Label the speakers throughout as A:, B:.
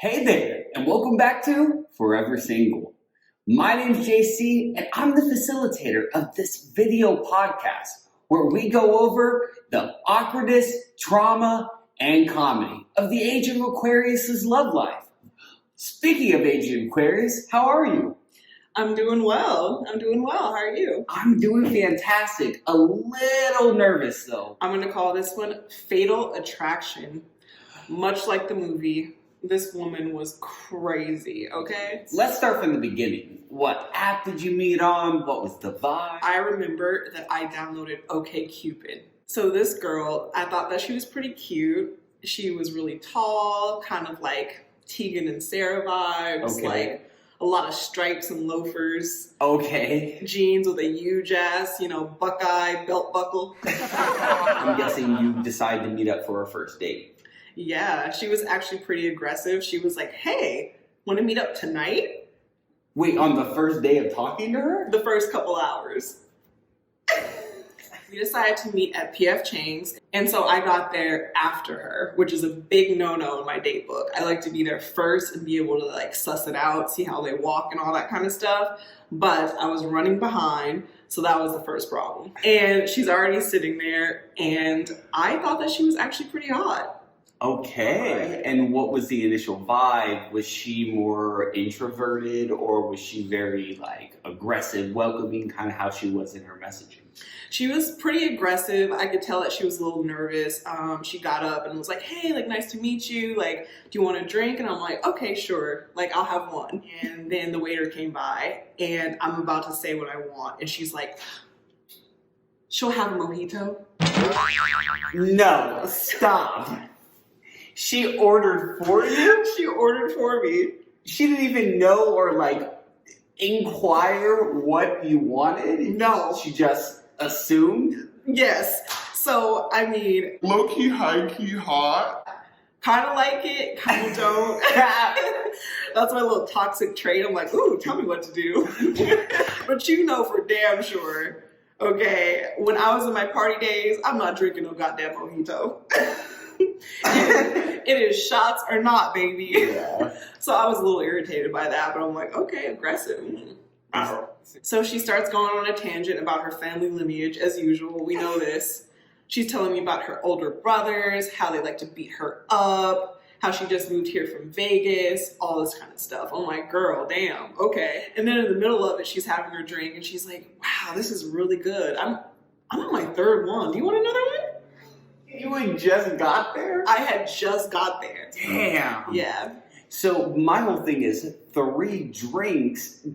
A: Hey there, and welcome back to Forever Single. My name's JC, and I'm the facilitator of this video podcast where we go over the awkwardness, trauma, and comedy of the age of Aquarius' love life. Speaking of age of Aquarius, how are you?
B: I'm doing well. How are you?
A: I'm doing fantastic. A little nervous, though.
B: I'm going to call this one Fatal Attraction. Much like the movie, this woman was crazy, okay?
A: Let's start from the beginning. What app did you meet on? What was the vibe?
B: I remember that I downloaded OKCupid. So this girl, I thought that she was pretty cute. She was really tall, kind of like Tegan and Sarah vibes, like a lot of stripes and loafers.
A: Okay.
B: Jeans with a huge ass, Buckeye belt buckle.
A: I'm guessing you decided to meet up for a first date.
B: Yeah, she was actually pretty aggressive. She was like, hey, want to meet up tonight?
A: Wait, on the first day of talking to her?
B: The first couple hours. We decided to meet at PF Chang's, and so I got there after her, which is a big no-no in my date book. I like to be there first and be able to suss it out, see how they walk and all that kind of stuff. But I was running behind, so that was the first problem. And she's already sitting there, and I thought that she was actually pretty hot.
A: Okay. And what was the initial vibe? Was she more introverted, or was she very aggressive, welcoming, kind of how she was in her messaging?
B: She was pretty aggressive. I could tell that she was a little nervous. She got up and was like, hey, nice to meet you. Do you want a drink? And I'm like, okay, sure. I'll have one. And then the waiter came by and I'm about to say what I want. And she's like, she'll have a mojito.
A: No, stop. She ordered for you?
B: She ordered for me.
A: She didn't even know or inquire what you wanted?
B: No.
A: She just assumed?
B: Yes. So,
C: low-key, high-key, hot.
B: Kind of like it, kind of don't. That's my little toxic trait. I'm like, ooh, tell me what to do. But you know for damn sure, okay, when I was in my party days, I'm not drinking no goddamn mojito. It is shots or not, baby.
A: Yeah.
B: So I was a little irritated by that, but I'm like, okay, aggressive. So she starts going on a tangent about her family lineage, as usual. We know this. She's telling me about her older brothers, how they like to beat her up, how she just moved here from Vegas, all this kind of stuff. I'm like, girl, damn, okay. And then in the middle of it, she's having her drink, and she's like, wow, this is really good. I'm on my third one. Do you want another one?
A: You had just got there?
B: I had just got there.
A: Damn.
B: Yeah.
A: So my whole thing is 3 drinks,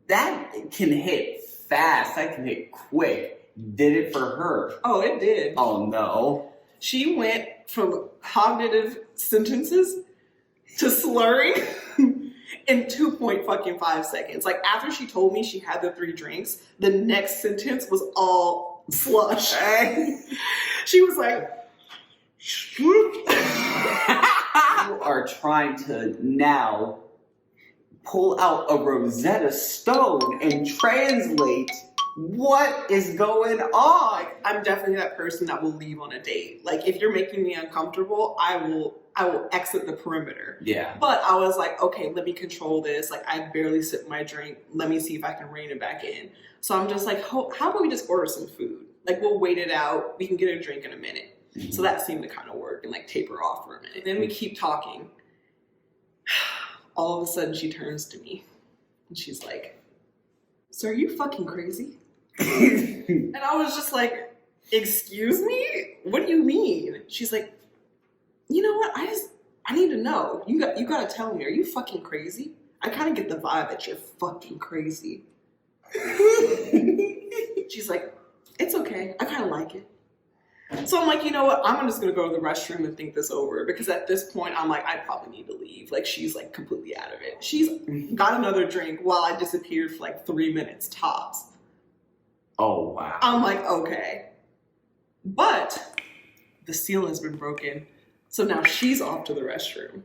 A: that can hit fast. That can hit quick. Did it for her?
B: Oh, it did.
A: Oh, no.
B: She went from cognitive sentences to slurring in 2.5 seconds. After she told me she had the 3 drinks, the next sentence was all slush. She was like,
A: you are trying to now pull out a Rosetta Stone and translate what is going on.
B: I'm definitely that person that will leave on a date. If you're making me uncomfortable, I will exit the perimeter.
A: Yeah.
B: But I was like, okay, let me control this. I barely sip my drink. Let me see if I can rein it back in. So I'm just like, how about we just order some food? We'll wait it out. We can get a drink in a minute. Mm-hmm. So that seemed to kind of work and taper off for a minute. And then we keep talking. All of a sudden she turns to me and she's like, so are you fucking crazy? And I was just like, excuse me? What do you mean? She's like, you know what? I need to know. You got to tell me, are you fucking crazy? I kind of get the vibe that you're fucking crazy. She's like, it's okay. I kind of like it. So I'm like, you know what? I'm just going to go to the restroom and think this over, because at this point, I'm like, I probably need to leave. She's completely out of it. She's got another drink while I disappeared for 3 minutes tops.
A: Oh, wow.
B: I'm like, okay. But the seal has been broken. So now she's off to the restroom.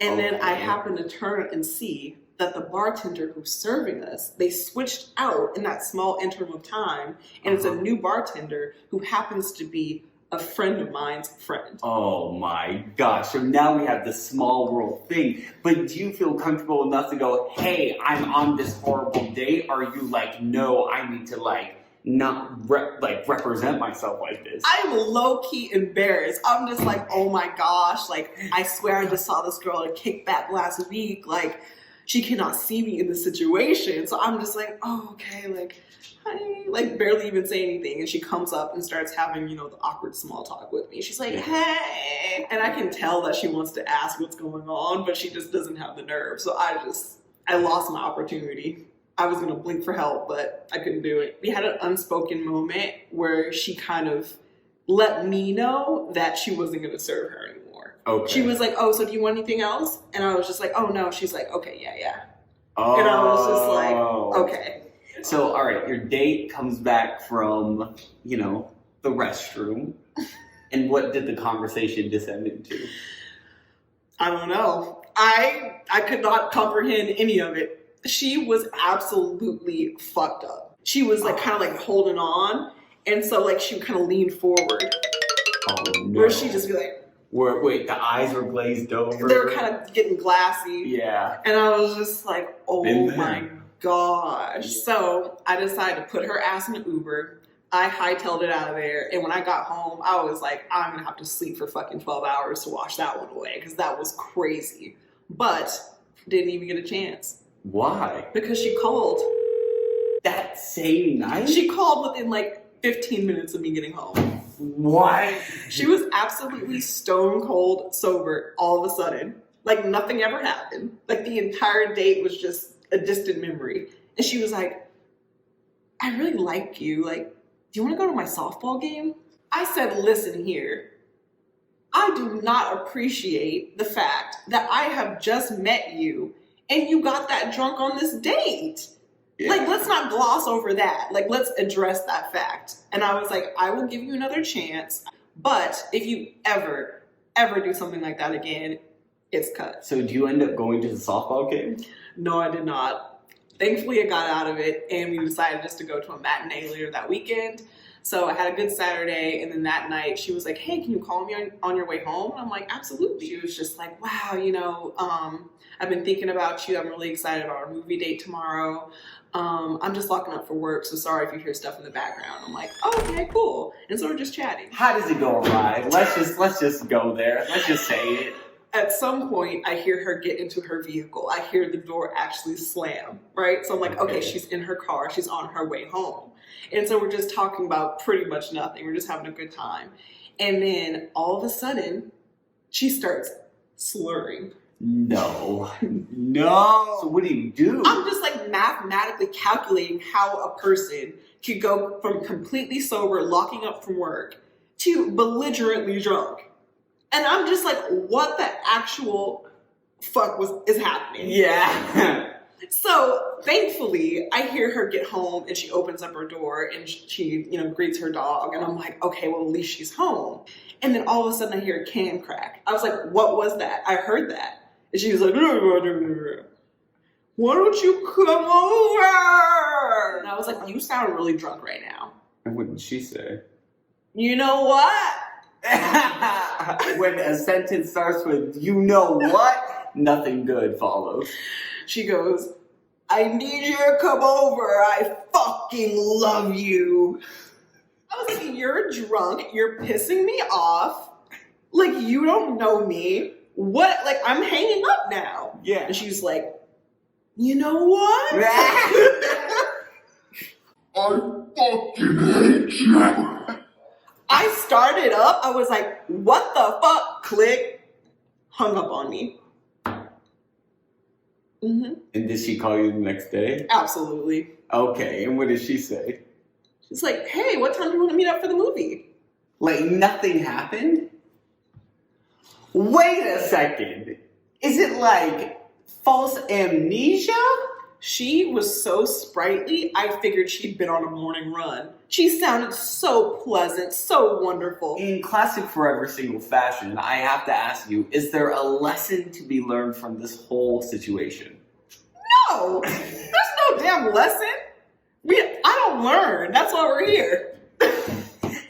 B: And then I happen to turn and see that the bartender who's serving us, they switched out in that small interim of time, and it's a new bartender who happens to be a friend of mine's friend.
A: Oh my gosh. So now we have this small world thing. But do you feel comfortable enough to go, hey, I'm on this horrible date? Or are you like, no, I need to not represent myself like this?
B: I'm low-key embarrassed. I'm just like, oh my gosh, like, I swear I just saw this girl at a kickback last week. Like, she cannot see me in this situation. So I'm just like, oh, okay, like, hi, like, barely even say anything. And she comes up and starts having, the awkward small talk with me. She's like, hey. And I can tell that she wants to ask what's going on, but she just doesn't have the nerve. So I lost my opportunity. I was going to blink for help, but I couldn't do it. We had an unspoken moment where she kind of let me know that she wasn't going to serve her anymore.
A: Okay.
B: She was like, oh, so do you want anything else? And I was just like, oh, no. She's like, okay, yeah.
A: Oh.
B: And I was just like, okay.
A: So, all right, your date comes back from, the restroom. And what did the conversation descend into?
B: I don't know. I could not comprehend any of it. She was absolutely fucked up. She was kind of like holding on. And so she would kind of lean forward.
A: Oh, no.
B: Where she'd just be like.
A: Wait, the eyes were glazed over?
B: They were kind of getting glassy.
A: Yeah.
B: And I was just like, oh my gosh.
A: Yeah.
B: So I decided to put her ass in an Uber. I hightailed it out of there. And when I got home, I was like, I'm going to have to sleep for fucking 12 hours to wash that one away. Because that was crazy. But didn't even get a chance.
A: Why?
B: Because she called.
A: That same night?
B: She called within 15 minutes of me getting home.
A: What?
B: She was absolutely stone cold sober all of a sudden. Nothing ever happened. The entire date was just a distant memory. And she was like, I really like you. Do you want to go to my softball game? I said, listen here. I do not appreciate the fact that I have just met you and you got that drunk on this date. Yeah. Let's not gloss over that. Let's address that fact. And I was like, I will give you another chance. But if you ever do something like that again, it's cut.
A: So do you end up going to the softball game?
B: No, I did not. Thankfully, I got out of it, and we decided just to go to a matinee later that weekend. So I had a good Saturday, and then that night, she was like, hey, can you call me on your way home? And I'm like, absolutely. She was just like, wow, I've been thinking about you. I'm really excited about our movie date tomorrow. I'm just locking up for work, so sorry if you hear stuff in the background. I'm like, okay, cool. And so we're just chatting.
A: How does it go awry? Let's just go there. Let's just say it.
B: At some point, I hear her get into her vehicle. I hear the door actually slam, right? So I'm like, okay, she's in her car. She's on her way home. And so we're just talking about pretty much nothing. We're just having a good time. And then all of a sudden, she starts slurring.
A: No. So what do you do?
B: I'm just mathematically calculating how a person could go from completely sober, locking up from work, to belligerently drunk. And I'm just like, what the actual fuck is happening?
A: Yeah.
B: So thankfully, I hear her get home and she opens up her door and she greets her dog. And I'm like, okay, well, at least she's home. And then all of a sudden I hear a can crack. I was like, what was that? I heard that. And she was like, why don't you come over? And I was like, you sound really drunk right now.
A: And what did she say?
B: You know what?
A: When a sentence starts with, you know what? Nothing good follows.
B: She goes, I need you to come over. I fucking love you. I was like, you're drunk. You're pissing me off. You don't know me. What? I'm hanging up now.
A: Yeah.
B: And she's like, you know what?
C: I fucking hate you.
B: I started up. I was like, what the fuck? Click. Hung up on me. Mm-hmm.
A: And did she call you the next day?
B: Absolutely.
A: Okay, and what did she say?
B: She's like, hey, what time do you want to meet up for the movie?
A: Nothing happened? Wait a second. Is it false amnesia?
B: She was so sprightly, I figured she'd been on a morning run. She sounded so pleasant, so wonderful.
A: In classic Forever Single fashion, I have to ask you, is there a lesson to be learned from this whole situation?
B: No! There's no damn lesson. I don't learn. That's why we're here.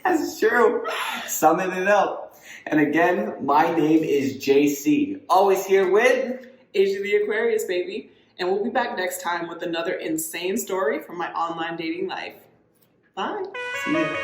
A: That's true. Summing it up. And again, my name is JC. Always here with
B: Asia the Aquarius, baby. And we'll be back next time with another insane story from my online dating life. Bye.
A: See you.